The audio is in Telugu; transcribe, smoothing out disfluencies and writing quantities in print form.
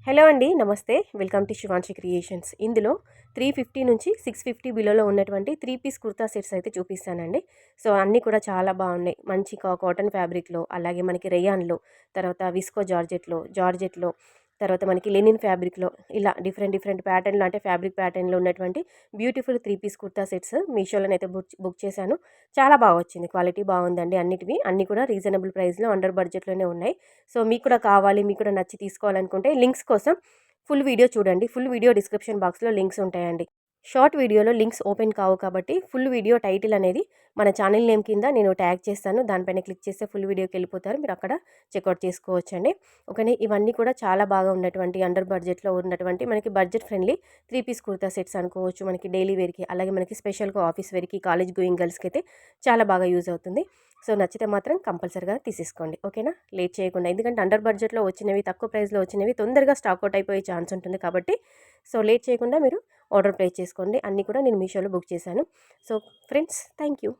హలో అండి, నమస్తే. Welcome to Shivanshi creations. ఇందులో 350 నుంచి 650 బిలోలో ఉన్నటువంటి 3 పీస్ కుర్తా సెట్స్ అయితే చూపిస్తానండి. సో అన్నీ కూడా చాలా బాగున్నాయి. మంచి కాటన్ ఫ్యాబ్రిక్లో, అలాగే మనకి రేయాన్లో, తర్వాత విస్కో జార్జెట్లో, తర్వాత మనకి లెనిన్ ఫ్యాబ్రిక్లో, ఇలా డిఫరెంట్ ప్యాటర్న్లో, అంటే ఫ్యాబ్రిక్ ప్యాటర్న్లో ఉన్నటువంటి బ్యూటిఫుల్ 3 పీస్ కుర్తా సెట్స్ మీషోలోనైతే బుక్ చేశాను. చాలా బాగా వచ్చింది, క్వాలిటీ బాగుందండి. అన్నీ కూడా రీజనబుల్ ప్రైస్లో, అండర్ బడ్జెట్లోనే ఉన్నాయి. సో మీకు కూడా కావాలి, మీకు కూడా నచ్చి తీసుకోవాలనుకుంటే లింక్స్ కోసం ఫుల్ వీడియో చూడండి. ఫుల్ వీడియో డిస్క్రిప్షన్ బాక్స్లో లింక్స్ ఉంటాయండి. షార్ట్ వీడియోలో లింక్స్ ఓపెన్ కావు కాబట్టి ఫుల్ వీడియో టైటిల్ అనేది మన ఛానల్ నేమ్ కింద నేను ట్యాగ్ చేస్తాను. దానిపైన క్లిక్ చేస్తే ఫుల్ వీడియోకి వెళ్ళిపోతారు. మీరు అక్కడ చెక్అవుట్ చేసుకోవచ్చండి. ఓకేనే, ఇవన్నీ కూడా చాలా బాగా ఉన్నటువంటి అండర్ బడ్జెట్లో ఉన్నటువంటి మనకి budget friendly 3 piece kurta sets అనుకోవచ్చు. మనకి డైలీ వేర్కి, అలాగే మనకి స్పెషల్గా ఆఫీస్ వేర్కి, కాలేజ్ గోయింగ్ గర్ల్స్కి అయితే చాలా బాగా యూజ్ అవుతుంది. సో నచ్చితే మాత్రం కంపల్సరీగా తీసేసుకోండి. ఓకేనా, లేట్ చేయకుండా. ఎందుకంటే అండర్ బడ్జెట్లో వచ్చినవి, తక్కువ ప్రైస్లో వచ్చినవి తొందరగా స్టాక్అవుట్ అయిపోయే ఛాన్స్ ఉంటుంది కాబట్టి సో లేట్ చేయకుండా మీరు ఆర్డర్ ప్లేస్ చేసుకోండి. అన్నీ కూడా నేను మీషోలో బుక్ చేశాను. So friends, thank you.